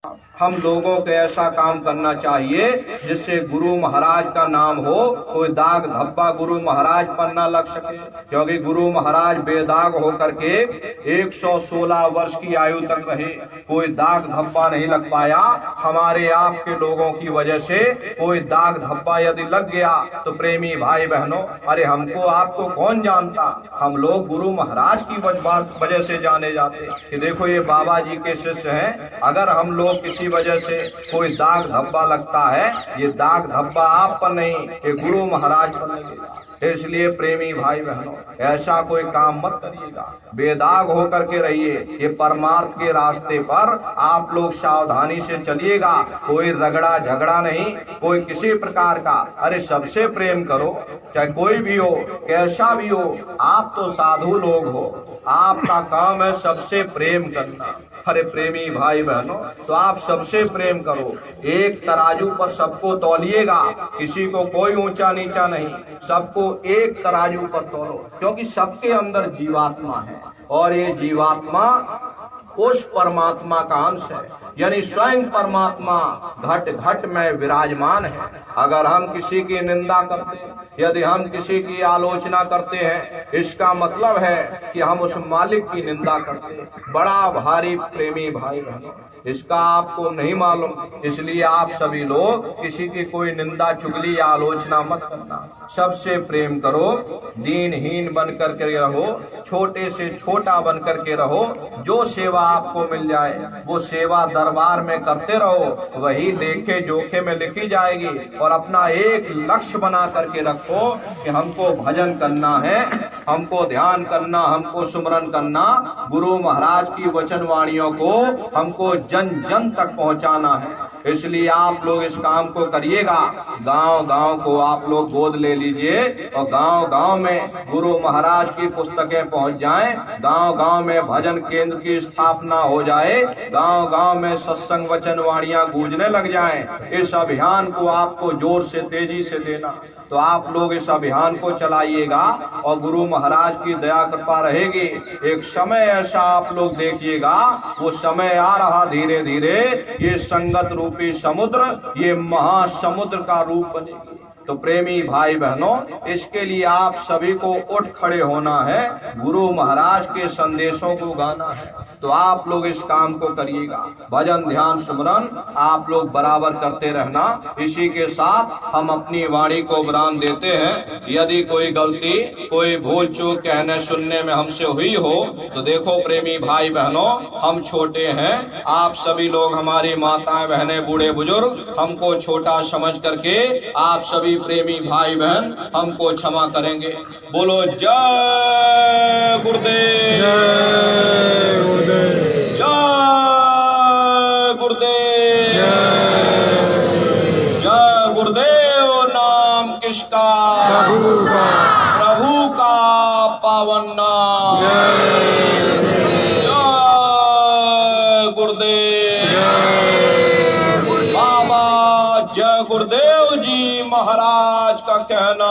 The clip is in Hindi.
हम लोगों को ऐसा काम करना चाहिए जिससे गुरु महाराज का नाम हो, कोई दाग धब्बा गुरु महाराज पर न लग सके, क्योंकि गुरु महाराज बेदाग होकर के 116 वर्ष की आयु तक रहे, कोई दाग धब्बा नहीं लग पाया। हमारे आपके लोगों की वजह से कोई दाग धब्बा यदि लग गया तो प्रेमी भाई बहनों, अरे हमको आपको कौन जानता, हम लोग गुरु महाराज की वजह से जाने जाते कि देखो ये बाबा जी के शिष्य हैं। अगर हम लोग किसी वजह से कोई दाग धब्बा लगता है, ये दाग धब्बा आप पर नहीं, ये गुरु महाराज पर लगेगा। इसलिए प्रेमी भाई बहनों, ऐसा कोई काम मत करिएगा, बेदाग होकर के रहिए। ये परमार्थ के रास्ते पर आप लोग सावधानी से चलिएगा, कोई रगड़ा झगड़ा नहीं, कोई किसी प्रकार का। अरे सबसे प्रेम करो, चाहे कोई भी हो, कैसा भी हो। आप तो साधु लोग हो, आपका काम है सबसे प्रेम करना। अरे प्रेमी भाई बहनों, तो आप सबसे प्रेम करो, एक तराजू पर सबको तौलिएगा, किसी को कोई ऊंचा नीचा नहीं, सबको एक तराजू पर तौलो, क्योंकि सबके अंदर जीवात्मा है और ये जीवात्मा उस परमात्मा का अंश है, यानी स्वयं परमात्मा घट घट में विराजमान है। अगर हम किसी की निंदा करते हैं, यदि हम किसी की आलोचना करते हैं, इसका मतलब है कि हम उस मालिक की निंदा करते हैं। बड़ा भारी प्रेमी भाई बहनों, इसका आपको नहीं मालूम, इसलिए आप सभी लोग किसी की कोई निंदा चुगली या आलोचना मत करना, सबसे प्रेम करो, दीनहीन बन करके रहो, छोटे से छोटा बन करके रहो। जो सेवा आपको मिल जाए वो सेवा दरबार में करते रहो, वही लेखे जोखे में लिखी जाएगी। और अपना एक लक्ष्य बना करके रखो कि हमको भजन करना है, हमको ध्यान करना, हमको सुमरन करना, गुरु महाराज की वचन वाणियों को हमको जन जन तक पहुंचाना है। इसलिए आप लोग इस काम को करिएगा। गांव गांव को आप लोग गोद ले लीजिए और गांव गांव में गुरु महाराज की पुस्तकें पहुंच जाएं, गांव गांव में भजन केंद्र की स्थापना हो जाए, गांव गांव में सत्संग वचन वाणियां गूंजने लग जाएं। इस अभियान को आपको जोर से तेजी से देना, तो आप लोग इस अभियान को चलाइएगा और गुरु महाराज की दया कृपा रहेगी। एक समय ऐसा आप लोग देखिएगा, वो समय आ रहा धीरे धीरे, ये संगत रूपी समुद्र ये महासमुद्र का रूप बनेगी। तो प्रेमी भाई बहनों, इसके लिए आप सभी को उठ खड़े होना है, गुरु महाराज के संदेशों को गाना है। तो आप लोग इस काम को करिएगा, भजन ध्यान सुमरन आप लोग बराबर करते रहना। इसी के साथ हम अपनी वाणी को विराम देते हैं। यदि कोई गलती कोई भूल चूक कहने सुनने में हमसे हुई हो तो देखो प्रेमी भाई बहनों, हम छोटे हैं, आप सभी लोग हमारी माताएं बहनें बूढ़े बुजुर्ग, हमको छोटा समझ करके आप सभी प्रेमी भाई बहन हमको क्षमा करेंगे। बोलो जय गुरुदेव, जय गुरुदेव, जय गुरुदेव, जय गुरुदेव। नाम किसका? प्रभु का, प्रभु का पावन नाम। जय गुरुदेव, बाबा जय गुरुदेव जी महाराज का कहना